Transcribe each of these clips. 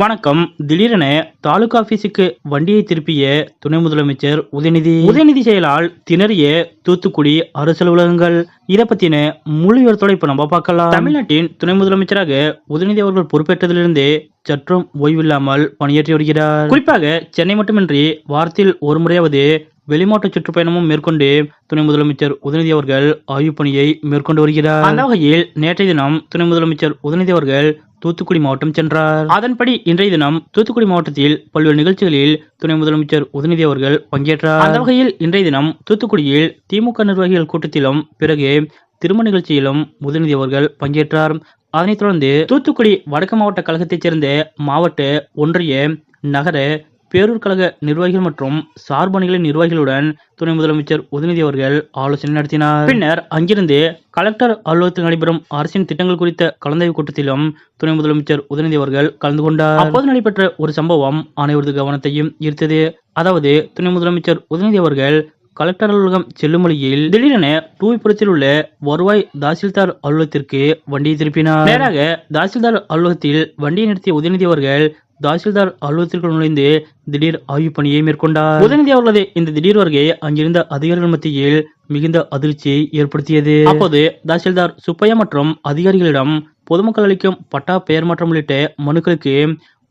வணக்கம். திடீரென தாலுகா ஆபீஸுக்கு வண்டியை திருப்பிய துணை முதலமைச்சர் உதயநிதி செயலால் திணறிய தூத்துக்குடி அரசு அலுவலகங்கள். இதை பத்தின முழு விவரத்தோட இப்ப நம்ம பார்க்கலாம். தமிழ்நாட்டின் துணை முதலமைச்சராக உதயநிதி அவர்கள் பொறுப்பேற்றதிலிருந்தே சற்றும் ஓய்வில்லாமல் பணியாற்றி வருகிறார். குறிப்பாக சென்னை மட்டுமின்றி வாரத்தில் ஒரு முறையாவது வெளிமாவட்ட சுற்றுப்பயணமும் மேற்கொண்டு துணை முதலமைச்சர் உதயநிதி அவர்கள் ஆய்வு பணியை மேற்கொண்டு வருகிறார். அந்த வகையில் நேற்றைய தினம் துணை முதலமைச்சர் உதயநிதி அவர்கள் தூத்துக்குடி மாவட்டம் சென்றார். அதன்படி இன்றைய தினம் தூத்துக்குடி மாவட்டத்தில் பல்வேறு நிகழ்ச்சிகளில் துணை முதலமைச்சர் உதயநிதி அவர்கள் பங்கேற்றார். அந்த வகையில் இன்றைய தினம் தூத்துக்குடியில் திமுக நிர்வாகிகள் கூட்டத்திலும் பிறகு திருமண நிகழ்ச்சியிலும் உதயநிதி அவர்கள் பங்கேற்றார். அதனைத் தொடர்ந்து தூத்துக்குடி வடக்கு மாவட்ட கழகத்தைச் சேர்ந்த மாவட்ட, ஒன்றிய, நகர, பேரூர் கழக நிர்வாகிகள் மற்றும் சார்பணிகளை நிர்வாகிகளுடன் துணை முதலமைச்சர் உதயநிதி அவர்கள் ஆலோசனை நடத்தினார். பின்னர் அங்கிருந்து கலெக்டர் அலுவலகத்தில் நடைபெறும் அரசின் திட்டங்கள் குறித்த கலந்தாய்வு கூட்டத்திலும் துணை முதலமைச்சர் உதயநிதி அவர்கள் கலந்து கொண்டார். அப்போது நடைபெற்ற ஒரு சம்பவம் அனைவரது கவனத்தையும் ஈர்த்தது. அதாவது துணை முதலமைச்சர் உதயநிதி அவர்கள் கலெக்டர் அலுவலகம் செல்லும் வழியில் திடீரென டூவிபுரத்தில் உள்ள வருவாய் தாசில்தார் அலுவலகத்திற்கு வண்டியை திருப்பினார். நேராக தாசில்தார் அலுவலகத்தில் வண்டியை நிறுத்திய உதயநிதி அவர்கள் தாசில்தார் அலுவலகத்திற்குள் நுழைந்து திடீர் ஆய்வு பணியை மேற்கொண்டார். உதயநிதி அவர்களது இந்த திடீர் வருகை அங்கிருந்த அதிகாரிகள் மத்தியில் மிகுந்த அதிர்ச்சியை ஏற்படுத்தியது. அப்போது தாசில்தார் சுப்பையா மற்றும் அதிகாரிகளிடம் பொதுமக்கள் அளிக்கும் பட்டா பெயர் மாற்றம் உள்ளிட்ட மனுக்களுக்கு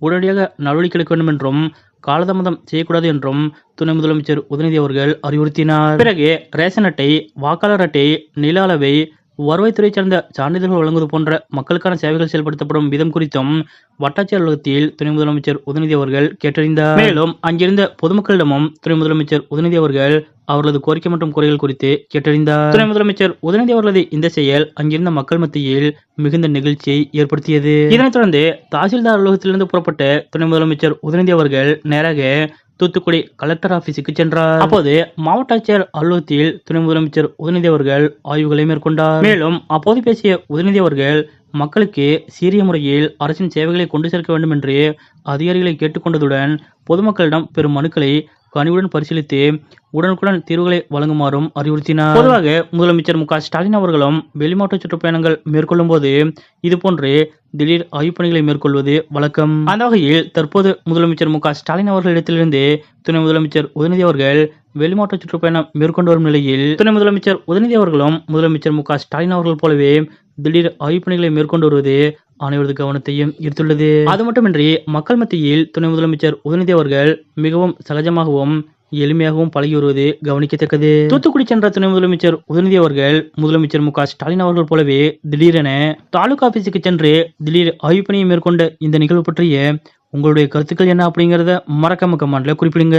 உடனடியாக நடவடிக்கை எடுக்க வேண்டும் என்றும் காலதாமதம் செய்யக்கூடாது என்றும் துணை முதலமைச்சர் உதயநிதி அவர்கள் அறிவுறுத்தினார். பிறகு ரேஷன் அட்டை, வாக்காளர் அட்டை, நில அளவை, வருவாய்த்துறை சார்ந்த சான்றிதழ்கள் வழங்குவது போன்ற மக்களுக்கான சேவைகள் செயல்படுத்தப்படும் விதம் குறித்தும் வட்டாட்சியர் அலுவலகத்தில் துணை முதலமைச்சர் உதயநிதி அவர்கள் கேட்டறிந்தார். மேலும் அங்கிருந்த பொதுமக்களிடமும் துணை முதலமைச்சர் உதயநிதி அவர்கள் அவர்களது கோரிக்கை மற்றும் குறைகள் குறித்து கேட்டறிந்தார். துணை முதலமைச்சர் உதயநிதி அவர்களது இந்த செயல் அங்கிருந்த மக்கள் மத்தியில் மிகுந்த நிகழ்ச்சியை ஏற்படுத்தியது. இதனைத் தொடர்ந்து தாசில்தார் அலுவலகத்திலிருந்து புறப்பட்ட துணை முதலமைச்சர் உதயநிதி அவர்கள் நேராக தூத்துக்குடி கலெக்டர் ஆபீஸுக்கு சென்றார். அப்போது மாவட்ட ஆட்சியர் அலுவலகத்தில் துணை முதலமைச்சர் உதயநிதி அவர்கள் ஆய்வுகளை மேற்கொண்டார். மேலும் அப்போது பேசிய உதயநிதி அவர்கள் மக்களுக்கு சீரிய முறையில் அரசின் சேவைகளை கொண்டு சேர்க்க வேண்டும் என்று அதிகாரிகளை கேட்டுக்கொண்டதுடன் பொதுமக்களிடம் பெரும் மனுக்களை கனிவுடன் பரிசீலித்து உடனுக்குடன் தீர்வுகளை வழங்குமாறும் அறிவுறுத்தினார். பொதுவாக முதலமைச்சர் மு.க.ஸ்டாலின் அவர்களும் வெளிமாவட்ட சுற்றுப்பயணங்கள் மேற்கொள்ளும் போது இதுபோன்று திடீர் ஆய்வுப் பணிகளை மேற்கொள்வது வழக்கம். அந்த வகையில் தற்போது முதலமைச்சர் மு.க.ஸ்டாலின் அவர்களிடத்திலிருந்து துணை முதலமைச்சர் உதயநிதி அவர்கள் வெளிமாவட்ட சுற்றுப்பயணம் மேற்கொண்டு வரும் நிலையில் துணை முதலமைச்சர் உதயநிதி அவர்களும் முதலமைச்சர் மு.க.ஸ்டாலின் அவர்கள் போலவே திடீர் ஆய்வுப் பணிகளை மேற்கொண்டு வருவது அனைவரது கவனத்தையும் ஈர்த்துள்ளது. அது மட்டுமின்றி மக்கள் மத்தியில் துணை முதலமைச்சர் உதயநிதி அவர்கள் மிகவும் சகஜமாகவும் எளிமையாகவும் பழகி வருவது கவனிக்கத்தக்கது. தூத்துக்குடி சென்ற துணை முதலமைச்சர் உதயநிதி அவர்கள் முதலமைச்சர் மு.க.ஸ்டாலின் அவர்கள் போலவே திடீரென தாலுகா ஆபீஸுக்கு சென்று திடீர் ஆய்வு பணியை மேற்கொண்ட இந்த நிகழ்வு பற்றிய உங்களுடைய கருத்துக்கள் என்ன அப்படிங்கறத மறக்காம கமெண்ட்ல குறிப்பிடுங்க.